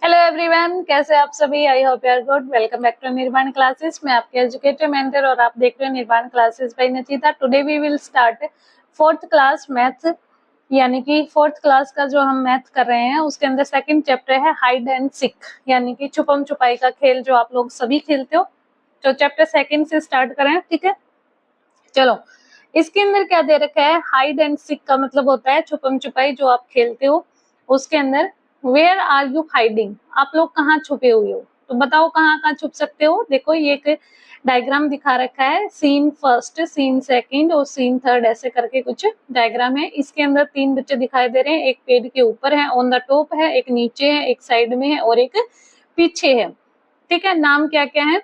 Hello everyone, कैसे आप सभी। I hope you are good. Welcome back to Nirvana classes. मैं आपके एजुकेटर मेंटर और आप देख रहे हो Nirvana classes by Nachita. Today we will start fourth class math, यानी कि फोर्थ क्लास का जो हम मैथ कर रहे हैं उसके अंदर सेकंड चैप्टर है हाइड एंड सीक, यानी कि छुपम छुपाई का खेल जो आप लोग सभी खेलते हो। तो चैप्टर सेकंड से स्टार्ट करें, ठीक है। चलो, इसके अंदर क्या दे रखा है, हाइड एंड सीक का मतलब होता है छुपम छुपाई जो आप खेलते हो। उसके अंदर वेयर आर यू हाइडिंग, आप लोग कहाँ छुपे हुए हो, तो बताओ कहाँ कहाँ छुप सकते हो। देखो ये एक डायग्राम दिखा रखा है, सीन फर्स्ट, सीन सेकंड और सीन थर्ड, ऐसे करके कुछ डायग्राम है। इसके अंदर तीन बच्चे दिखाई दे रहे हैं, एक पेड़ के ऊपर है, ऑन द टॉप है, एक नीचे है, एक साइड में है और एक पीछे है, ठीक है। नाम क्या क्या है,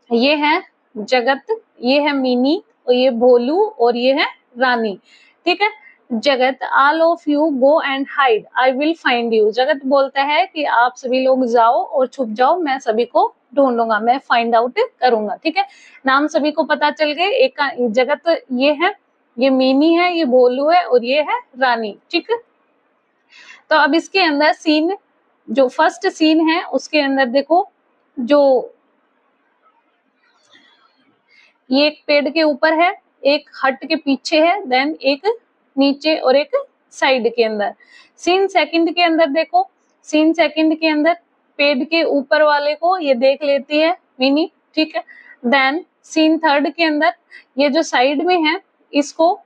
ये है जगत, ये है मिनी और ये भोलू और ये है रानी, ठीक है। जगत, all of you go and hide, I will find you. जगत बोलता है कि आप सभी लोग जाओ और छुप जाओ, मैं सभी को ढूंढूंगा, मैं फाइंड आउट करूंगा, ठीक है। नाम सभी को पता चल गए। एक जगत ये है, ये मिनी है, ये भोलू है और ये है रानी, ठीक है। तो अब इसके अंदर सीन, जो फर्स्ट सीन है उसके अंदर देखो, जो ये एक पेड़ के ऊपर है, एक हट के पीछे है, देन एक नीचे और एक साइड के अंदर। सीन सेकंड के अंदर देखो, सीन सेकंड के अंदर पेड़ के ऊपर वाले को ये देख लेती है मिनी, ठीक है। देन सीन थर्ड के अंदर ये जो साइड में है, इसको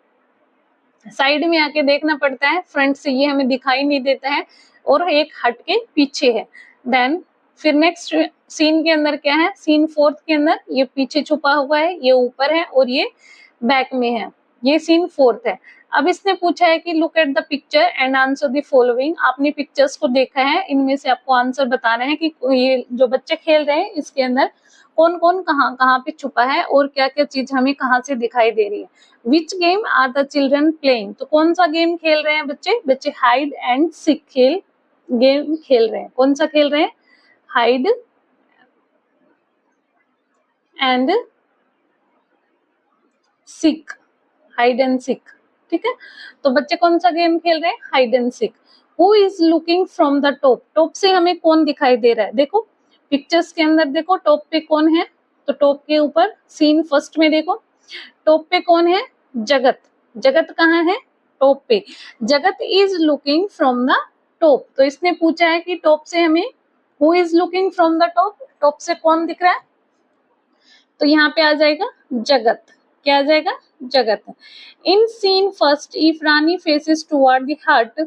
साइड में आके देखना पड़ता है, फ्रंट से ये हमें दिखाई नहीं देता है, और एक हट के पीछे है। देन फिर नेक्स्ट सीन के अंदर क्या है, सीन फोर्थ के अंदर ये पीछे छुपा हुआ है, ये ऊपर है और ये बैक में है, ये सीन फोर्थ है। अब इसने पूछा है कि look at the picture and answer the following, आपने पिक्चर्स को देखा है, इनमें से आपको आंसर बताना है कि ये जो बच्चे खेल रहे हैं इसके अंदर कौन कौन कहाँ कहाँ पे छुपा है और क्या क्या चीज हमें कहाँ से दिखाई दे रही है। Which game are the children playing, तो कौन सा गेम खेल रहे हैं बच्चे, बच्चे हाइड एंड सीक गेम खेल रहे हैं। कौन सा खेल रहे हैं, hide and seek, hide and seek, ठीक है। तो बच्चे कौन सा गेम खेल रहे हैं, hide and seek. Who is looking from the top, top से हमें कौन दिखाई दे रहा है, देखो पिक्चर्स के अंदर देखो टॉप पे कौन है, तो टॉप के ऊपर सीन फर्स्ट में देखो टॉप पे कौन है, जगत। जगत कहाँ है, टॉप पे। जगत is looking from the top, तो इसने पूछा है कि टॉप से हमें who is looking from the top, top से कौन दिख रहा है, तो यहाँ पे आ जाएगा जगत। क्या आ जाएगा, Jagat. In scene first if Rani faces toward the hut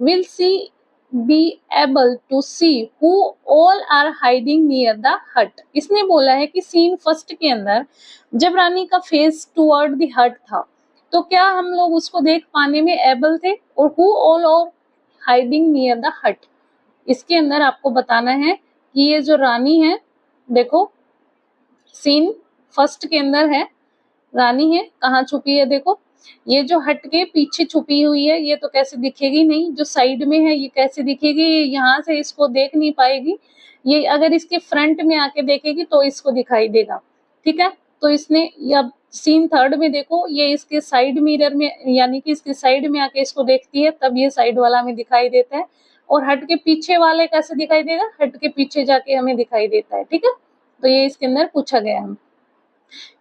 will she be able to see who all are hiding near the hut. इसने बोला है कि सीन फर्स्ट के अंदर जब रानी का फेस टुवर्ड द हट था, तो क्या हम लोग उसको देख पाने में एबल थे, और who all are hiding near the hut. इसके अंदर आपको बताना है कि ये जो रानी है, देखो सीन फर्स्ट के अंदर है, रानी है, कहाँ छुपी है, देखो ये जो हट के पीछे छुपी हुई है, ये तो कैसे दिखेगी नहीं, जो साइड में है ये कैसे दिखेगी, ये यहाँ से इसको देख नहीं पाएगी, ये अगर इसके फ्रंट में आके देखेगी तो इसको दिखाई देगा, ठीक है। तो इसने अब सीन थर्ड में देखो, ये इसके साइड मिरर में, यानी कि इसके साइड में आके इसको देखती है, तब ये साइड वाला हमें दिखाई देता है, और हट के पीछे वाले कैसे दिखाई देगा, हट के पीछे जाके हमें दिखाई देता है, ठीक है। तो ये इसके अंदर पूछा गया है।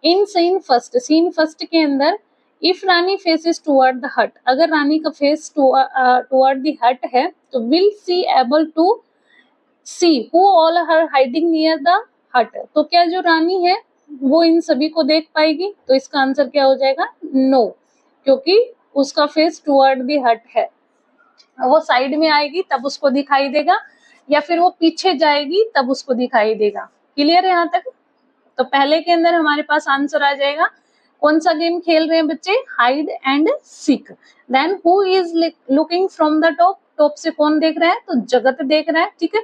इन सीन फर्स्ट के अंदर if Rani faces toward the hut, अगर रानी का फेस टुवर्ड द हट है, तो will she able to see who all her hiding near the hut, तो क्या जो रानी है वो इन सभी को देख पाएगी, तो इसका आंसर क्या हो जाएगा, नो, क्योंकि उसका फेस टुवर्ड द हट है। वो साइड में आएगी तब उसको दिखाई देगा, या फिर वो पीछे जाएगी तब उसको दिखाई देगा। क्लियर है यहाँ तक। तो पहले के अंदर हमारे पास आंसर आ जाएगा, कौन सा गेम खेल रहे हैं बच्चे, hide and seek. Then who is looking from the top, top से कौन देख रहा है, तो जगत देख रहा है, ठीक है।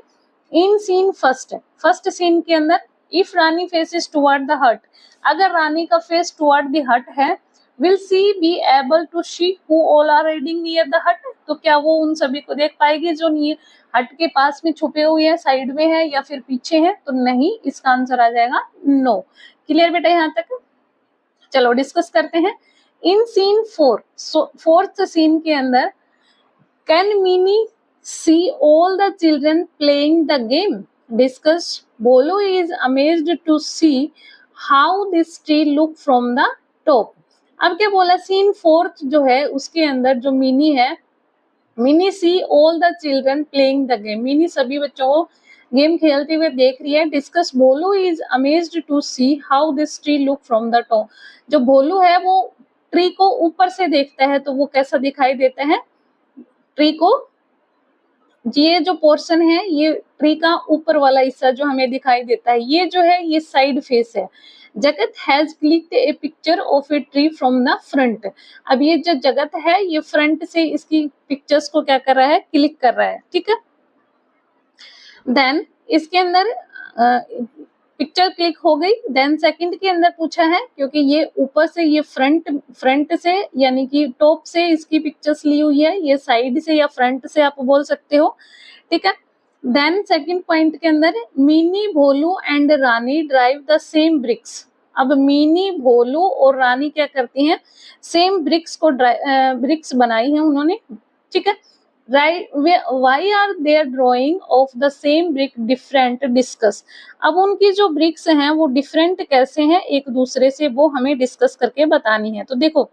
In scene first, first scene के अंदर if Rani faces toward the hut, अगर रानी का फेस टुवर्ड द हट है, will she be able to see who all are hiding near the hut, तो क्या वो उन सभी को देख पाएगी जो हट के पास में छुपे हुए हैं, साइड में है या फिर पीछे है, तो नहीं, इसका आंसर आ जाएगा नो। क्लियर बेटा यहाँ तक। चलो डिस्कस करते हैं। इन सीन फोर, फोर्थ सीन के अंदर can mini see all the children playing the game. Discuss. Bolu is amazed to see how this tree look from the top. अब क्या बोला, सीन फोर्थ जो है उसके अंदर जो मिनी है, Mini see all the children playing the game, Mini सभी बच्चों को गेम खेलते हुए देख रही है। Discuss, Bholu is amazed to see how this tree look from the top. जो भोलू है वो ट्री को ऊपर से देखता है तो वो कैसा दिखाई देता है, ट्री को, ये जो पोर्शन है ये ट्री का ऊपर वाला हिस्सा जो हमें दिखाई देता है, ये जो है ये साइड फेस है। जगत has clicked A picture of a tree from the front. अब ये जो जगत है ये फ्रंट से इसकी पिक्चर्स को क्या कर रहा है, क्लिक कर रहा है, ठीक है। देन इसके अंदर पिक्चर क्लिक हो गई। देन सेकंड के अंदर पूछा है, क्योंकि ये ऊपर से ये फ्रंट से यानी कि टॉप से इसकी पिक्चर्स ली हुई है, ये साइड से या फ्रंट से आप बोल सकते हो, ठीक है। देन सेकंड पॉइंट के अंदर Mini, Bholu and Rani drive the same bricks. अब मिनी, भोलू और रानी क्या करती हैं, सेम ब्रिक्स को ब्रिक्स बनाई है उन्होंने, ठीक है। Right, why are there drawing of the same brick different, discuss. अब उनकी जो ब्रिक्स हैं वो डिफरेंट कैसे हैं एक दूसरे से, वो हमें डिस्कस करके बतानी है। तो देखो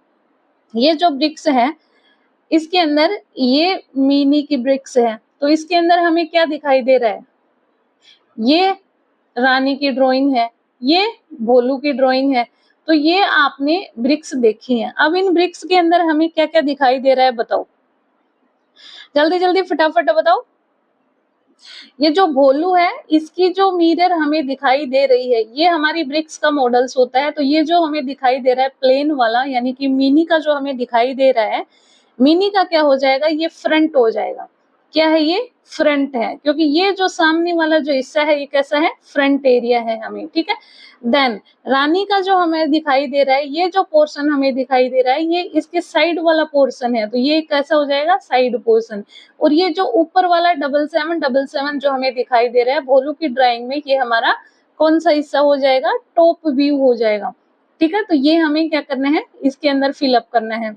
ये जो ब्रिक्स है इसके अंदर ये मिनी की ब्रिक्स है, तो इसके अंदर हमें क्या दिखाई दे रहा है, ये रानी की ड्राइंग है, ये भोलू की ड्राइंग है, तो ये आपने ब्रिक्स देखी हैं। अब इन ब्रिक्स के अंदर हमें क्या क्या दिखाई दे रहा है बताओ, जल्दी जल्दी फटाफट बताओ। ये जो भोलू है इसकी जो मिरर हमें दिखाई दे रही है ये हमारी ब्रिक्स का मॉडल्स होता है, तो ये जो हमें दिखाई दे रहा है प्लेन वाला यानी कि मिनी का जो हमें दिखाई दे रहा है, मिनी का क्या हो जाएगा, ये फ्रंट हो जाएगा। क्या है, ये फ्रंट है, क्योंकि ये जो सामने वाला जो हिस्सा है ये कैसा है, फ्रंट एरिया है हमें, ठीक है। देन रानी का जो हमें दिखाई दे रहा है, ये जो पोर्शन हमें दिखाई दे रहा है ये इसके साइड वाला पोर्शन है, तो ये कैसा हो जाएगा, साइड पोर्शन। और ये जो ऊपर वाला 777 जो हमें दिखाई दे रहा है भोलू की ड्राइंग में, ये हमारा कौन सा हिस्सा हो जाएगा, टॉप व्यू हो जाएगा, ठीक है। तो ये हमें क्या करना है, इसके अंदर फिलअप करना है।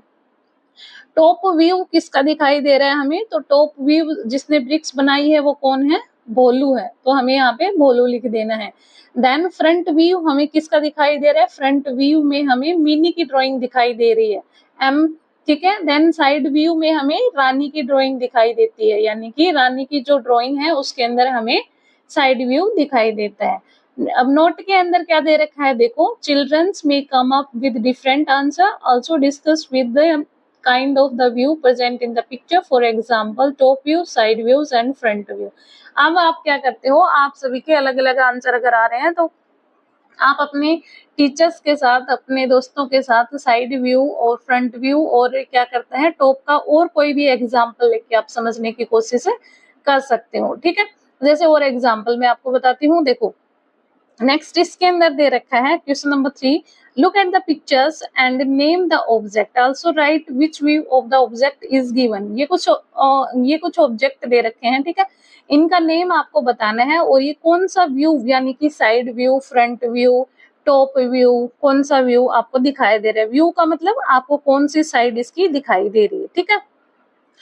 टॉप व्यू किसका दिखाई दे रहा है हमें, तो टॉप व्यू जिसने ब्रिक्स बनाई है वो कौन है, भोलू है, तो हमें यहाँ पे भोलू लिख देना है। देन फ्रंट व्यू हमें किसका दिखाई दे रहा है, फ्रंट व्यू में हमें मिनी की ड्राइंग दिखाई दे रही है, एम, ठीक है। देन साइड व्यू में हमें रानी की ड्राइंग दिखाई देती है, यानी कि रानी की जो ड्राइंग है उसके अंदर हमें साइड व्यू दिखाई देता है। अब नोट के अंदर क्या दे रखा है देखो, childrens may come up with different answer, also discuss with the kind of the view present in the picture, for example top view, side views and front view। अब आप क्या करते हो, आप सभी के अलग अलग आंसर अगर आ रहे हैं तो आप अपने टीचर्स के साथ, अपने दोस्तों के साथ साइड व्यू और फ्रंट व्यू और क्या करते हैं टॉप का और कोई भी एग्जाम्पल लेके आप समझने की कोशिश कर सकते हो, ठीक है। जैसे और एग्जाम्पल मैं आपको बताती हूँ, देखो नेक्स्ट इसके अंदर दे रखा है question number 3, look at the pictures and name the object, also write which view of the object is given। ये कुछ ऑब्जेक्ट दे रखे हैं, ठीक है, इनका नेम आपको बताना है और ये कौन सा व्यू यानी कि side view, front view, top view, कौन सा व्यू आपको दिखाई दे रहा है। व्यू का मतलब आपको कौन सी साइड इसकी दिखाई दे रही है, ठीक है।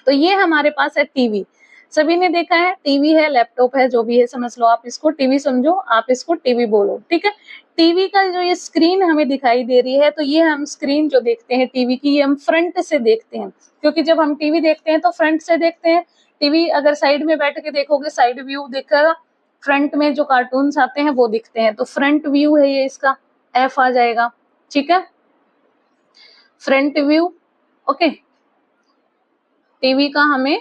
तो ये हमारे पास है टीवी, सभी ने देखा है, टीवी है, लैपटॉप है, जो भी है समझ लो, आप इसको टीवी समझो, आप इसको टीवी बोलो, ठीक है। टीवी का जो ये स्क्रीन हमें दिखाई दे रही है, तो ये हम स्क्रीन जो देखते हैं टीवी की, ये हम फ्रंट से देखते हैं, क्योंकि जब हम टीवी देखते हैं तो फ्रंट से देखते हैं। टीवी अगर साइड में बैठ के देखोगे, साइड व्यू दिखेगा, फ्रंट में जो कार्टून्स आते हैं वो दिखते हैं, तो फ्रंट व्यू है ये, इसका एफ आ जाएगा, ठीक है, फ्रंट व्यू, ओके। टीवी का हमें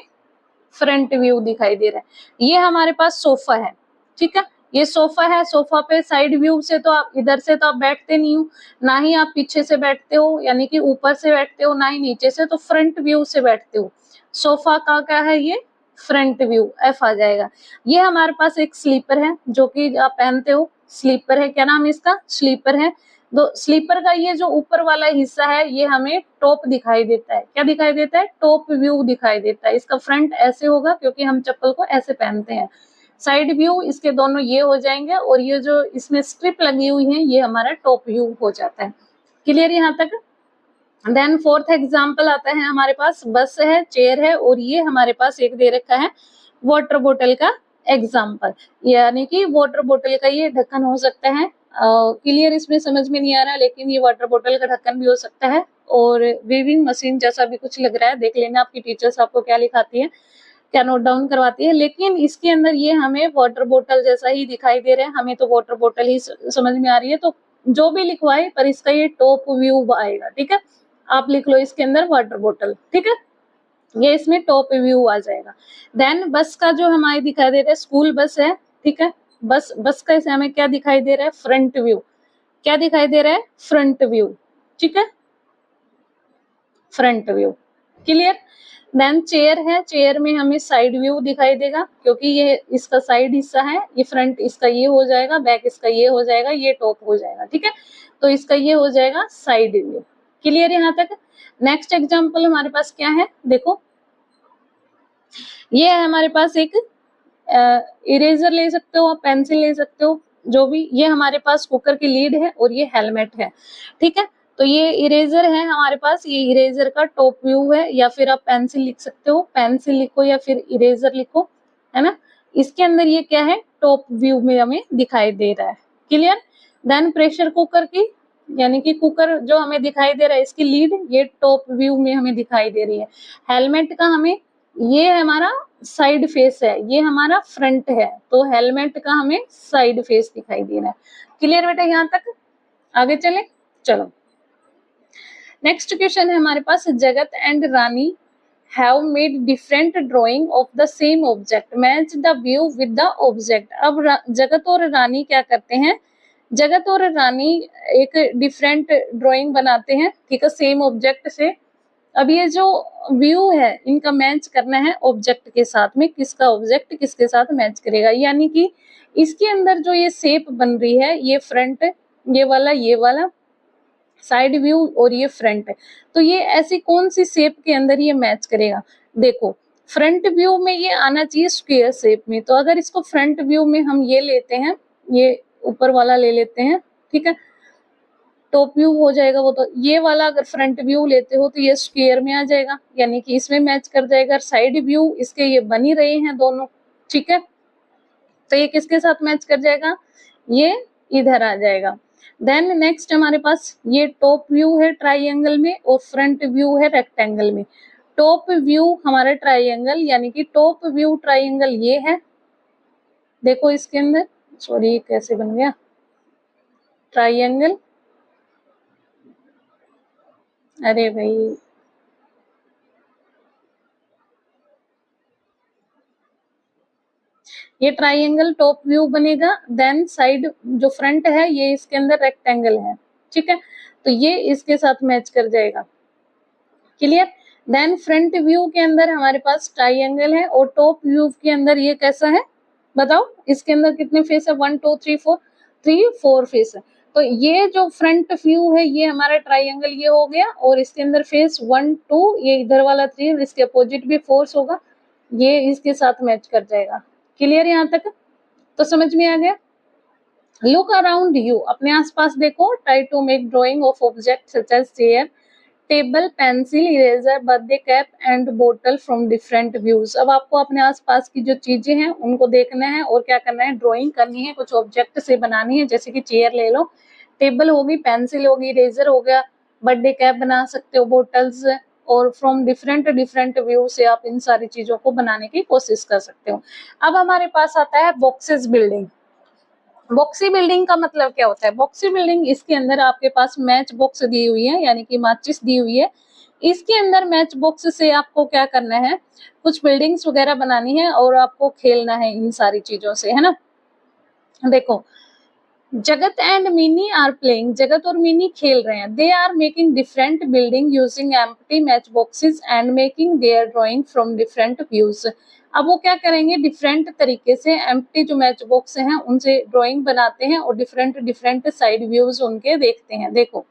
फ्रंट व्यू दिखाई दे रहा है। ये हमारे पास सोफा है, ठीक है, ये सोफा है, सोफा पे साइड व्यू से तो आप इधर से तो आप बैठते नहीं हो, ना ही आप पीछे से बैठते हो यानी कि ऊपर से बैठते हो, ना ही नीचे से, तो फ्रंट व्यू से बैठते हो। सोफा का क्या है, ये फ्रंट व्यू, एफ आ जाएगा। ये हमारे पास एक स्लीपर है जो कि आप पहनते हो, स्लीपर है, क्या नाम है इसका, स्लीपर है। तो स्लीपर का ये जो ऊपर वाला हिस्सा है ये हमें टॉप दिखाई देता है, क्या दिखाई देता है, टॉप व्यू दिखाई देता है। इसका फ्रंट ऐसे होगा क्योंकि हम चप्पल को ऐसे पहनते हैं। साइड व्यू इसके दोनों ये हो जाएंगे और ये जो इसमें स्ट्रिप लगी हुई है ये हमारा टॉप व्यू हो जाता है। क्लियर यहाँ तक। देन फोर्थ एग्जाम्पल आता है हमारे पास, बस है, चेयर है, और ये हमारे पास एक दे रखा है वाटर बोतल का एग्जाम्पल, यानी कि वाटर बोतल का ये ढक्कन हो सकता है। क्लियर इसमें समझ में नहीं आ रहा, लेकिन ये वाटर बोतल का ढक्कन भी हो सकता है, और वीविंग मशीन जैसा भी कुछ लग रहा है, देख लेना आपकी टीचर्स आपको क्या लिखाती है, क्या नोट डाउन करवाती है। लेकिन इसके अंदर ये हमें वाटर बोतल जैसा ही दिखाई दे रहा है, हमें तो वाटर बोतल ही समझ में आ रही है, तो जो भी लिखवाए पर इसका ये टॉप व्यू आएगा, ठीक है। आप लिख लो इसके अंदर वाटर बोतल, ठीक है, ये इसमें टॉप व्यू आ जाएगा। देन बस का जो हमारे दिखाई दे रहा है, स्कूल बस है, ठीक है, बस का इसे हमें क्या दिखाई दे रहा है, फ्रंट व्यू, क्या दिखाई दे रहा है, फ्रंट व्यू, ठीक है, front view, clear. Then chair है, चेयर में हमें साइड व्यू दिखाई देगा, क्योंकि ये इसका साइड हिस्सा है, ये फ्रंट इसका ये हो जाएगा, बैक इसका ये हो जाएगा, ये टॉप हो जाएगा, ठीक है, तो इसका ये हो जाएगा साइड व्यू, क्लियर यहाँ तक। नेक्स्ट एग्जांपल हमारे पास क्या है, देखो ये है हमारे पास एक इरेजर ले सकते हो आप, पेंसिल ले सकते हो, जो भी, ये हमारे पास कुकर की लीड है और ये हेलमेट है, ठीक है। तो ये इरेजर है हमारे पास, ये इरेजर का टॉप व्यू है, या फिर आप पेंसिल लिख सकते हो, पेंसिल लिखो या फिर इरेजर लिखो, है ना। इसके अंदर ये क्या है, टॉप व्यू में हमें दिखाई दे रहा है, क्लियर। देन प्रेशर कुकर की, यानी कि कुकर जो हमें दिखाई दे रहा है, इसकी लीड ये टॉप व्यू में हमें दिखाई दे रही है। हेलमेट का हमें, ये हमारा साइड फेस है, ये हमारा फ्रंट है, तो हेलमेट का हमें साइड फेस दिखाई दे रहा है, क्लियर बेटा यहाँ तक। आगे चले, चलो नेक्स्ट क्वेश्चन है हमारे पास, जगत and Rani have made different drying of the same object, match the view with the object. अब जगत और रानी क्या करते हैं, जगत और रानी एक डिफरेंट ड्राइंग बनाते हैं, ठीक है, सेम ऑब्जेक्ट से। अब ये जो व्यू है इनका मैच करना है ऑब्जेक्ट के साथ में, किसका ऑब्जेक्ट किसके साथ मैच करेगा, यानी कि इसके अंदर जो ये शेप बन रही है, ये फ्रंट, ये वाला साइड व्यू और ये फ्रंट है, तो ये ऐसी कौन सी शेप के अंदर ये मैच करेगा। देखो फ्रंट व्यू में ये आना चाहिए स्क्वायर शेप में, तो अगर इसको फ्रंट व्यू में हम ये लेते हैं, ये ऊपर वाला ले लेते हैं, ठीक है, टॉप व्यू हो जाएगा वो, तो ये वाला अगर फ्रंट व्यू लेते हो तो ये स्क्वायर में आ जाएगा, यानी कि इसमें मैच कर जाएगा। साइड व्यू इसके ये बन ही रहे हैं दोनों, ठीक है, तो ये किसके साथ मैच कर जाएगा, ये इधर आ जाएगा। देन नेक्स्ट हमारे पास ये टॉप व्यू है ट्राइंगल में और फ्रंट व्यू है रेक्टेंगल में। टॉप व्यू हमारा ट्राइंगल, यानी कि टॉप व्यू ट्राइंगल ये है, देखो इसके अंदर, सॉरी कैसे बन गया ट्राइंगल, अरे भाई ये ट्राइंगल टॉप व्यू बनेगा। देन साइड जो फ्रंट है ये इसके अंदर रेक्टेंगल है, ठीक है, तो ये इसके साथ मैच कर जाएगा, क्लियर। देन फ्रंट व्यू के अंदर हमारे पास ट्राइंगल है और टॉप व्यू के अंदर ये कैसा है, बताओ इसके अंदर कितने फेस है, 1 2 3 4, 3 4 फेस है। तो ये जो फ्रंट व्यू है ये हमारा ट्राइंगल ये हो गया, और इसके अंदर फेस 1 2, ये इधर वाला 3, इसके अपोजिट भी फोर्स होगा, ये इसके साथ मैच कर जाएगा, क्लियर यहाँ तक, तो समझ में आ गया। लुक अराउंड यू, अपने आसपास देखो, try to make drawing of object such as chair, table, pencil, eraser, birthday cap and बोतल फ्रॉम डिफरेंट व्यूज। अब आपको अपने आसपास की जो चीजें हैं उनको देखना है और क्या करना है, ड्राइंग करनी है, कुछ ऑब्जेक्ट से बनानी है, जैसे कि चेयर ले लो, टेबल होगी, पेंसिल होगी, इरेजर हो गया, बर्थडे कैप बना सकते हो, बोटल्स, और फ्रॉम डिफरेंट डिफरेंट व्यू से आप इन सारी चीजों को बनाने की कोशिश कर सकते हो। अब हमारे पास आता है बॉक्सेस बिल्डिंग। बॉक्सी बिल्डिंग का मतलब क्या होता है, बॉक्सी बिल्डिंग, इसके अंदर आपके पास मैच बॉक्स दी हुई है, यानी कि माचिस दी हुई है, इसके अंदर मैच बॉक्स से आपको क्या करना है, कुछ बिल्डिंग्स वगैरह बनानी है और आपको खेलना है इन सारी चीजों से, है ना। देखो जगत एंड मिनी आर प्लेइंग, जगत और मिनी खेल रहे हैं, they are making different building using empty match boxes and making their drawing from different views. अब वो क्या करेंगे, डिफरेंट तरीके से एम्प्टी जो मैच बॉक्स हैं उनसे ड्राइंग बनाते हैं और डिफरेंट डिफरेंट साइड व्यूज उनके देखते हैं। देखो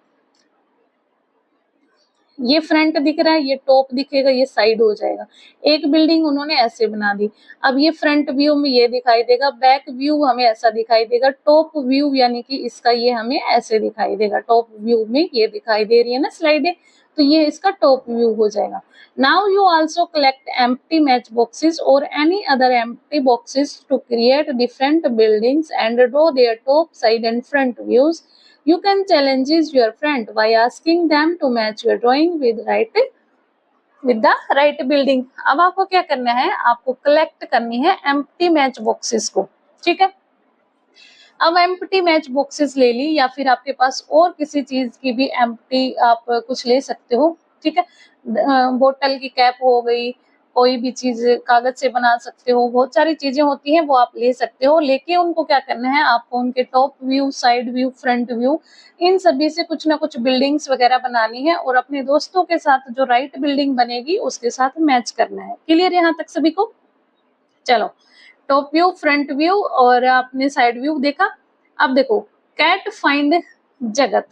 ये फ्रंट दिख रहा है, ये टॉप दिखेगा, ये साइड हो जाएगा। एक बिल्डिंग उन्होंने ऐसे बना दी, अब ये फ्रंट व्यू में ये दिखाई देगा, बैक व्यू हमें ऐसा दिखाई देगा, टॉप व्यू यानी कि इसका ये हमें ऐसे दिखाई देगा, टॉप व्यू में ये दिखाई दे रही है ना स्लाइडें, तो ये इसका टॉप व्यू हो जाएगा। Now you also collect empty match boxes और any other empty boxes to create different buildings and draw their top side and front views. You can challenge your friend by asking them to match your drawing with the right building। अब आपको क्या करना है, आपको collect करनी है empty match boxes को, ठीक है। अब एम्प्टी मैच बॉक्सेस ले ली, या फिर आपके पास और किसी चीज की भी एम्प्टी आप कुछ ले सकते हो, ठीक है। बोतल की कैप हो गई, कोई भी चीज कागज से बना सकते हो, बहुत सारी चीजें होती हैं वो आप ले सकते हो। लेके उनको क्या करना है, आपको उनके top view, side view, front view, इन सभी से कुछ ना कुछ बिल्डिंग्स वगैरह बनानी है और अपने दोस्तों के साथ जो राइट बिल्डिंग बनेगी उसके साथ मैच करना है। क्लियर यहाँ तक सभी को? चलो, टॉप व्यू, फ्रंट व्यू और आपने साइड व्यू देखा। अब देखो, कैट फाइंड जगत।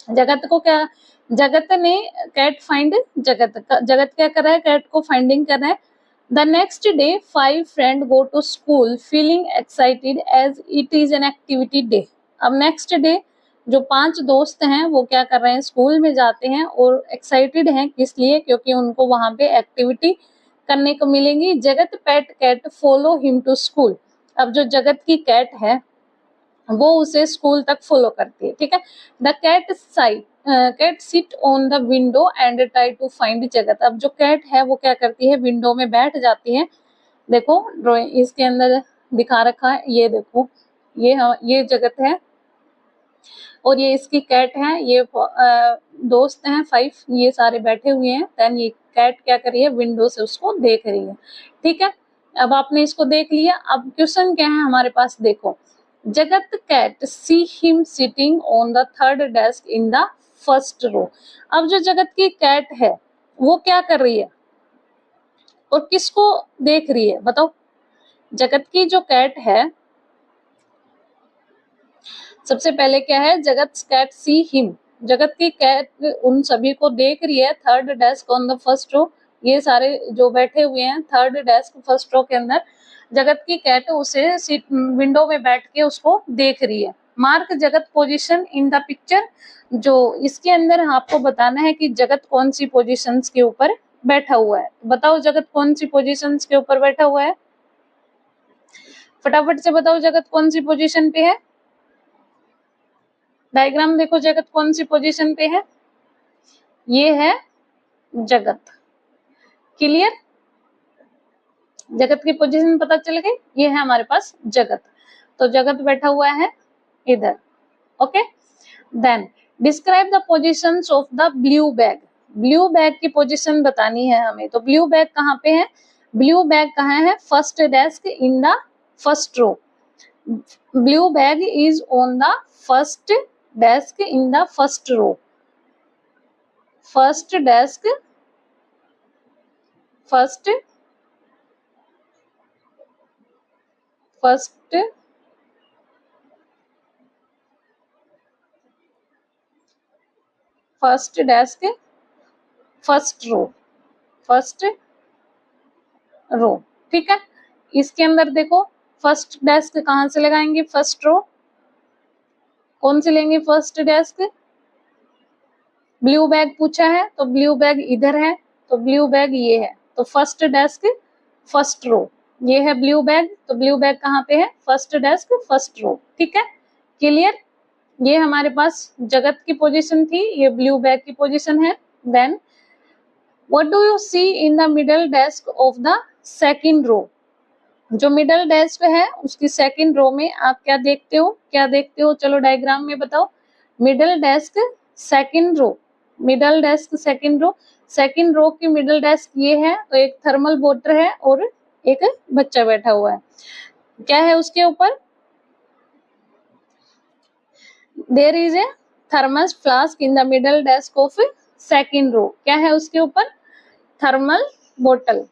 जगत को क्या, जगत ने कैट फाइंड जगत, जगत क्या कर रहा है, कैट को फाइंडिंग कर रहा है। The next day 5 friend go to school feeling excited as it is an activity day. अब नेक्स्ट डे जो 5 दोस्त हैं वो क्या कर रहे हैं, स्कूल में जाते हैं और एक्साइटेड हैं, किस लिए, क्योंकि उनको वहां पे एक्टिविटी करने को मिलेंगी। Jagat pet cat follow him to school. अब जो जगत की कैट है वो उसे स्कूल तक फॉलो करती है, ठीक है। The cat sit on the window and try to find Jagat. अब जो कैट है वो क्या करती है, विंडो में बैठ जाती है। देखो ड्राइंग इसके अंदर दिखा रखा है, ये देखो, ये जगत है और ये इसकी कैट है। ये दोस्त हैं 5, ये सारे बैठे हुए हैं। देन ये कैट क्या कर रही है, विंडो से उसको देख रही है, ठीक है। अब आपने इसको देख लिया। अब क्वेश्चन क्या है हमारे पास, देखो, Jagat cat see him sitting on the third desk in the first row. अब जो जगत की कैट है वो क्या कर रही है और किसको देख रही है, बताओ। जगत की जो कैट है, सबसे पहले क्या है, जगत कैट सी हिम, जगत की कैट उन सभी को देख रही है। Third desk on the first row, ये सारे जो बैठे हुए हैं थर्ड डेस्क फर्स्ट रो के अंदर, जगत की कैट उसे विंडो में बैठ के उसको देख रही है। मार्क जगत पोजीशन इन द पिक्चर। जो इसके अंदर आपको बताना है कि जगत कौन सी पोजीशंस के ऊपर बैठा हुआ है। बताओ जगत कौन सी पोजीशंस के ऊपर बैठा हुआ है, फटाफट से बताओ जगत कौन सी पोजीशन पे है। डायग्राम देखो, जगत कौन सी पोजीशन पे है, ये है जगत। क्लियर? जगत की पोजीशन पता चल गई, ये है हमारे पास जगत। तो जगत बैठा हुआ है इधर, okay. Then describe the positions of the blue bag. Blue bag की पोजीशन बतानी है हमें। तो ब्लू बैग कहाँ पे है, ब्लू बैग कहाँ है, first desk in the first row. Blue bag is on the first desk in the first row, first desk, first desk, first row, first row, ठीक है। इसके अंदर देखो, फर्स्ट डेस्क कहाँ से लगाएंगे, फर्स्ट रो। कौन से लेंगे फर्स्ट डेस्क, ब्लू बैग पूछा है तो ब्लू बैग इधर है, तो ब्लू बैग ये है, तो फर्स्ट डेस्क फर्स्ट रो। ये है ब्लू बैग, तो ब्लू बैग कहाँ पे है, फर्स्ट डेस्क फर्स्ट रो, ठीक है। क्लियर? ये हमारे पास जगत की पोजीशन थी, ये ब्लू बैग की पोजीशन है। Then what do you see in the middle desk of the second row. जो मिडल डेस्क है उसकी सेकंड रो में आप क्या देखते हो, क्या देखते हो, चलो डायग्राम में बताओ। Middle desk second row, middle desk second row, second row की मिडल डेस्क ये है, तो एक थर्मल बोटर है और एक बच्चा बैठा हुआ है। क्या है उसके ऊपर, there is a thermos flask in the middle desk of second row. क्या है उसके ऊपर, थर्मल बोतल,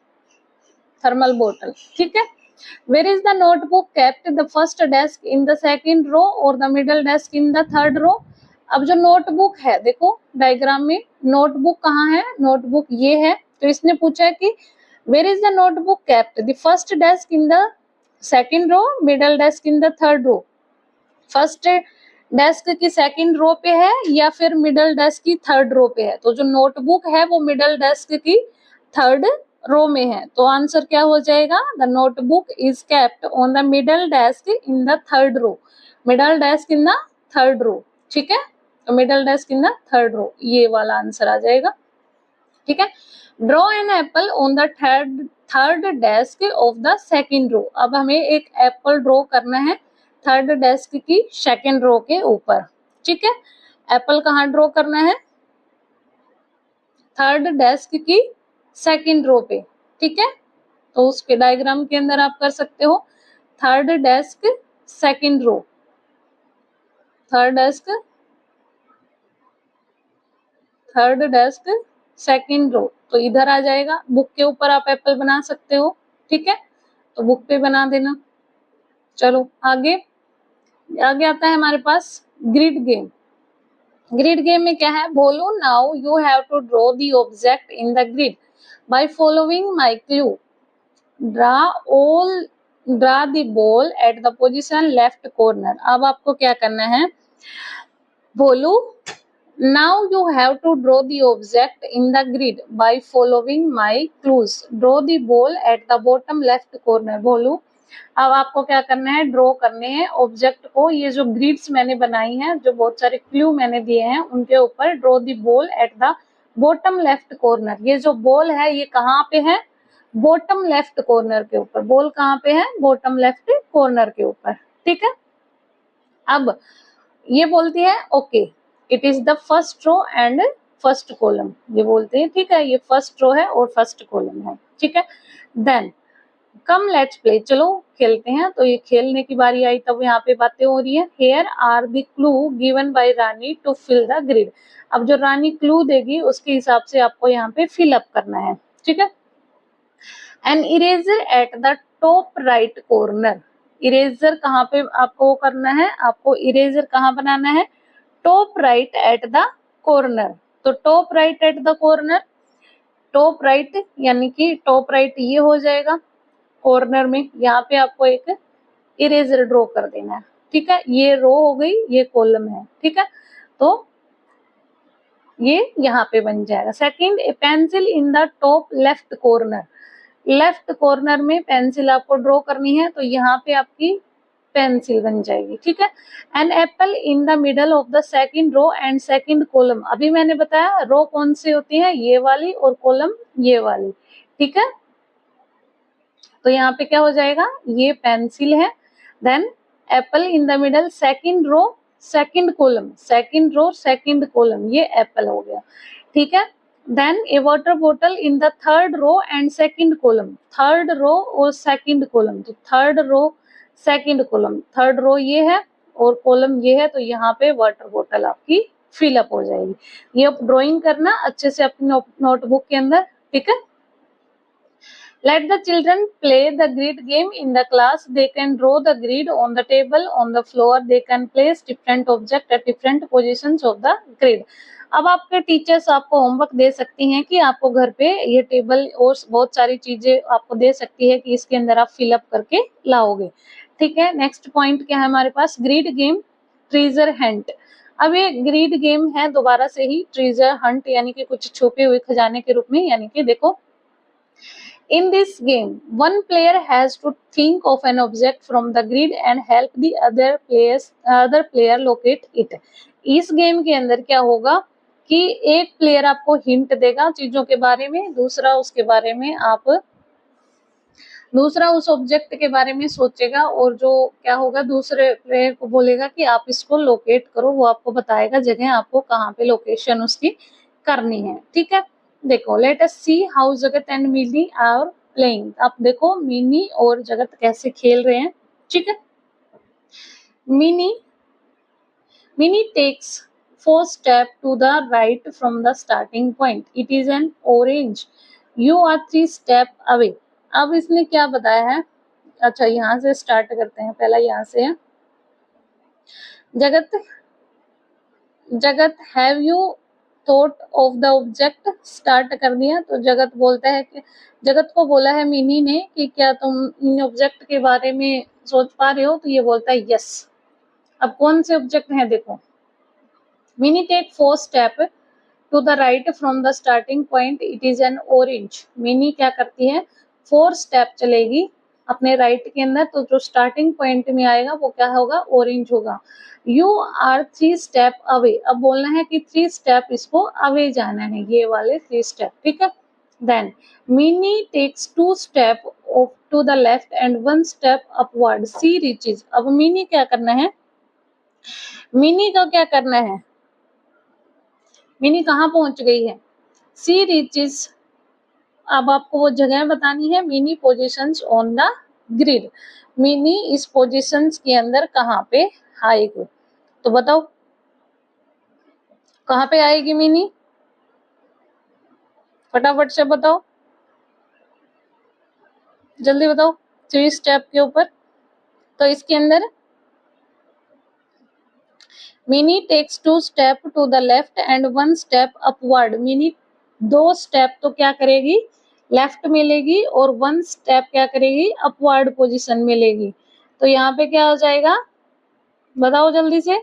थर्मल बोतल, ठीक है। Where is the notebook kept, the first desk in the second row or the middle desk in the third row। अब जो नोटबुक है, देखो डायग्राम में नोटबुक कहाँ है, नोटबुक ये है। तो इसने पूछा है कि where is the notebook kept, the first desk in the second row, middle desk in the third row। First desk की सेकंड रो पे है या फिर मिडल डेस्क की थर्ड रो पे है? तो जो नोटबुक है वो मिडल डेस्क की थर्ड रो में है, तो आंसर क्या हो जाएगा? The notebook is kept on the middle desk in the third row. Middle desk in the third row, ठीक है, तो middle desk in the third row, ये वाला आंसर आ जाएगा, ठीक है। Draw an apple on the third desk of the second row. अब हमें एक एप्पल ड्रॉ करना है थर्ड डेस्क की सेकंड रो के ऊपर, ठीक है। एप्पल कहाँ ड्रॉ करना है? थर्ड डेस्क की सेकंड रो पे, ठीक है। तो उसके डायग्राम के अंदर आप कर सकते हो third desk second row, third desk second row, तो इधर आ जाएगा। बुक के ऊपर आप एप्पल बना सकते हो, ठीक है, तो बुक पे बना देना। चलो आगे आगे आता है हमारे पास ग्रिड गेम। ग्रिड गेम में क्या है? बोलो now you have to draw the object in the grid by following my clue. Draw all draw the ball at the position left corner. अब आपको क्या करना है? बोलो now you have to draw the object in the grid by following my clues. Draw the ball at the bottom left corner. बोलो अब आपको क्या करना है? ड्रॉ करने हैं ऑब्जेक्ट को। ये जो ग्रिड्स मैंने बनाई हैं, जो बहुत सारे क्लू मैंने दिए हैं, उनके ऊपर draw the ball at the bottom left corner. ये जो बॉल है ये कहाँ पे है? बॉटम लेफ्ट कॉर्नर के ऊपर। बॉल कहाँ पे है? बॉटम लेफ्ट कॉर्नर के ऊपर, ठीक है। अब ये बोलती है okay it is the first row and first column, ये बोलते हैं, ठीक है, ये फर्स्ट रो है और फर्स्ट कॉलम है, ठीक है। देन कम लेट्स प्ले, चलो खेलते हैं। तो ये खेलने की बारी आई, तब यहाँ पे बातें हो रही है। Here are the clue given by Rani to fill the grid. अब जो रानी क्लू देगी उसके हिसाब से आपको यहाँ पे फिल अप करना है, ठीक है। An eraser at the top right corner. Eraser कहाँ पे आपको करना है? आपको इरेजर कहाँ बनाना है? Top right at the corner. तो top right at the corner, top right यानी कि टॉप राइट ये हो जाएगा कॉर्नर में। यहाँ पे आपको एक इरेजर ड्रॉ कर देना है, ठीक है। ये रो हो गई, ये कॉलम है, ठीक है, तो ये यहाँ पे बन जाएगा। Second, A pencil in the top left corner. Left corner में पेंसिल आपको ड्रॉ करनी है, तो यहाँ पे आपकी पेंसिल बन जाएगी, ठीक है। An apple in the middle of the second row and second column. अभी मैंने बताया रो कौन सी होती है? ये वाली, और कॉलम ये वाली, ठीक है। तो यहाँ पे क्या हो जाएगा? ये पेंसिल है, then apple in the middle second row second column, second row second column, ये एप्पल हो गया, ठीक है। Then a water bottle in the third row and second column, third row और सेकंड कॉलम, तो third row second column, third row ये है और कॉलम ये है, तो यहाँ पे वाटर बॉटल आपकी फिलअप हो जाएगी। ये आप ड्रॉइंग करना अच्छे से अपनी नोटबुक के अंदर, ठीक है। Let the children play the grid game in the class. They can draw the grid on the table, on the floor. They can place different objects at different positions of the grid. अब आपके teachers आपको homework दे सकती हैं कि आपको घर पे ये टेबल और बहुत सारी चीजें आपको दे सकती है कि इसके अंदर आप फिलअप करके लाओगे, ठीक है। नेक्स्ट पॉइंट क्या है हमारे पास? Grid game treasure hunt. अब ये ग्रिड गेम है दोबारा से ही ट्रेजर हंट, यानी कि कुछ छुपे हुए खजाने के रूप में। यानी कि देखो, in this game, one player has to think of an object from the grid and help the other player locate it. इस गेम के अंदर क्या होगा कि एक प्लेयर आपको हिंट देगा चीजों के बारे में, दूसरा उस ऑब्जेक्ट के बारे में सोचेगा, और जो क्या होगा, दूसरे प्लेयर को बोलेगा कि आप इसको लोकेट करो। वो आपको बताएगा जगह आपको कहाँ पे लोकेशन उसकी करनी है, ठीक है। देखो, लेट अस सी हाउ जगत एंड मिनी आर प्लेइंग। आप देखो मिनी और जगत कैसे खेल रहे हैं, ठीक है। Mini takes 4 step to the right from the starting point. It is an orange. You are 3 step away. अब इसने क्या बताया है? अच्छा, यहाँ से स्टार्ट करते हैं। पहला यहाँ से है, जगत have you thought of the object. Start कर दिया, तो जगत बोलता है कि जगत को बोला है मिनी ने कि क्या तुम इन ऑब्जेक्ट के बारे में सोच पा रहे हो? तो ये बोलता है यस। अब कौन से ऑब्जेक्ट हैं देखो, Mini take 4 step to the right from the starting point, it is an orange. Mini क्या करती है, 4 स्टेप चलेगी अपने राइट के अंदर, तो जो स्टार्टिंग पॉइंट में आएगा वो क्या होगा, ऑरेंज होगा। यू आर 3 स्टेप अवे, अब बोलना है कि 3 स्टेप इसको अवे जाना है, ये वाले 3 स्टेप, ठीक है। Then Mini takes 2 step to the left and 1 step upward, she reaches. अब मिनी क्या करना है, मिनी का क्या करना है, मिनी कहाँ पहुंच गई है, सी रीचेज। अब आपको वो जगह बतानी है, mini positions on the grid, mini इस पोजीशंस के अंदर कहाँ पे आएगी, तो बताओ कहाँ पे आएगी मिनी, फटाफट से बताओ, जल्दी बताओ, 3 स्टेप के ऊपर। तो इसके अंदर Mini takes 2 step to the left and 1 step upward, Mini 2 step तो क्या करेगी, लेफ्ट में लेगी, और 1 स्टेप क्या करेगी, अपवर्ड पोजीशन में लेगी। तो यहाँ पे क्या हो जाएगा, बताओ जल्दी से,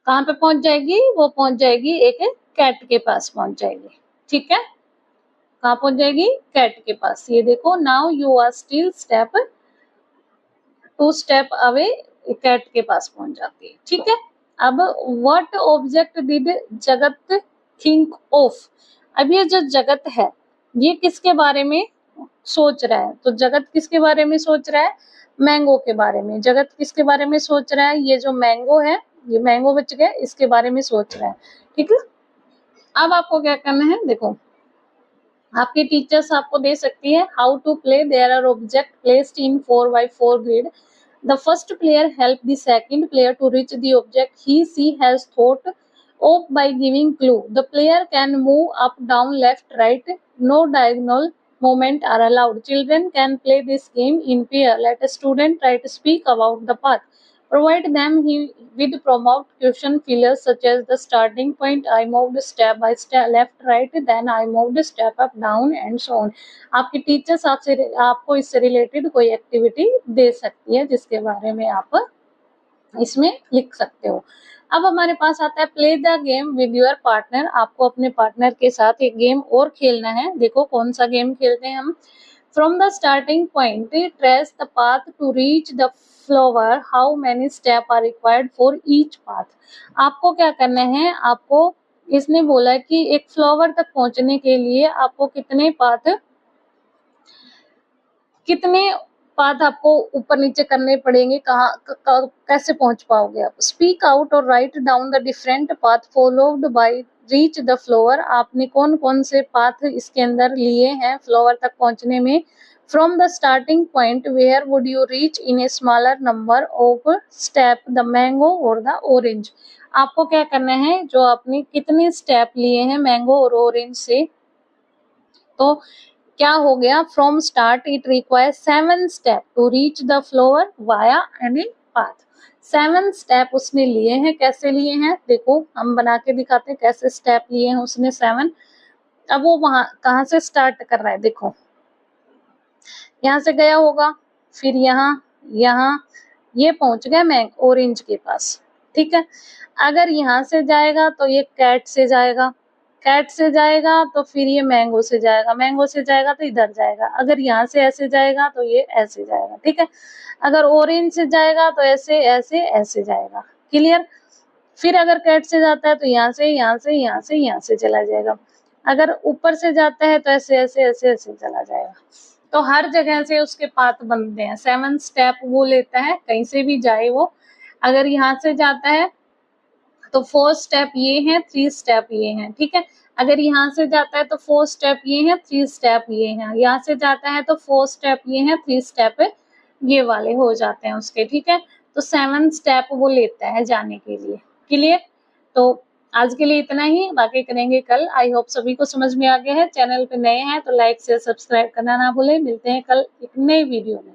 कहाँ पे पहुंच जाएगी, वो पहुंच जाएगी एक कैट के पास पहुंच जाएगी, ठीक है। कहाँ पहुंच जाएगी, कैट के पास। ये देखो, now you are still step 2 step away, cat के पास पहुंच जाती है, ठीक है। अब what object did Jagat think of, अब ये जो जगत है ये किसके बारे में सोच रहा है, तो जगत किसके बारे में सोच रहा है, मैंगो के बारे में। जगत किसके बारे में सोच रहा है, ये जो मैंगो है, ये मैंगो बच गया, इसके बारे में सोच रहा है, ठीक है। अब आपको क्या करना है, देखो आपके टीचर्स आपको दे सकती है, how to play, there are object placed in 4x4 grid, the first player help the second player to reach the object he she has thought of by giving clue, the player can move up, down, left, right, no diagonal movement are allowed, children can play this game in pair, let a student try to speak about the path, provide them with promote question fillers such as the starting point, I moved step by step left right, then I moved step up down and so on। आपकी teachers आपको इससे related कोई activity दे सकती है जिसके बारे में आप इसमें लिख सकते हो। अब हमारे पास आता है play the game with your partner, आपको अपने पार्टनर के साथ एक गेम और खेलना है। देखो कौन सा गेम खेलते हैं हम, from the starting point trace the path to reach the flower, how many step are required for each path. आपको क्या करना है, आपको इसने बोला कि एक फ्लावर तक पहुंचने के लिए आपको कितने पाथ आपको ऊपर नीचे करने पड़ेंगे, कैसे पहुंच पाओगे आप। स्पीक आउट और write down the different path followed by reach the flower, आपने कौन कौन से पाथ इसके अंदर लिए हैं फ्लावर तक पहुंचने में। From the starting point where would you reach in a smaller number of step, the mango और द ऑरेंज। आपको क्या करना है, जो आपने कितने स्टेप लिए हैं मैंगो और ऑरेंज से, तो क्या हो गया, from start it require 7 step to reach the flower via any path. 7 step उसने लिए हैं, कैसे लिए हैं देखो हम बना के दिखाते हैं कैसे स्टेप लिए हैं उसने 7। अब वो वहां कहाँ से स्टार्ट कर रहा है, देखो यहाँ से गया होगा, फिर यहाँ ये पहुंच गया मैं ऑरेंज के पास, ठीक है। अगर यहाँ से जाएगा तो ये कैट से जाएगा, कैट से जाएगा तो फिर ये मैंगो से जाएगा, मैंगो से जाएगा तो इधर जाएगा, अगर यहाँ से ऐसे जाएगा तो ये ऐसे जाएगा, ठीक है। अगर ऑरेंज से जाएगा तो ऐसे ऐसे ऐसे जाएगा, क्लियर। फिर अगर कैट से जाता है तो यहाँ से यहाँ से यहाँ से यहाँ से चला जाएगा, अगर ऊपर से जाता है तो ऐसे ऐसे ऐसे ऐसे चला जाएगा। तो हर जगह से उसके पाथ बनते हैं, 7 स्टेप वो लेता है कहीं से भी जाए वो। अगर यहाँ से जाता है तो 4 स्टेप ये हैं, 3 स्टेप ये हैं, ठीक है। अगर यहाँ से जाता है तो 4 स्टेप ये हैं, 3 स्टेप ये हैं, यहाँ से जाता है तो 4 स्टेप ये हैं, 3 स्टेप ये वाले हो जाते हैं उसके, ठीक है। तो 7 स्टेप वो लेता है जाने के लिए, क्लियर। तो आज के लिए इतना ही, बाकी करेंगे कल। आई होप सभी को समझ में आ गया है। चैनल पे नए हैं तो लाइक शेयर सब्सक्राइब करना ना भूलें। मिलते हैं कल एक नई वीडियो में।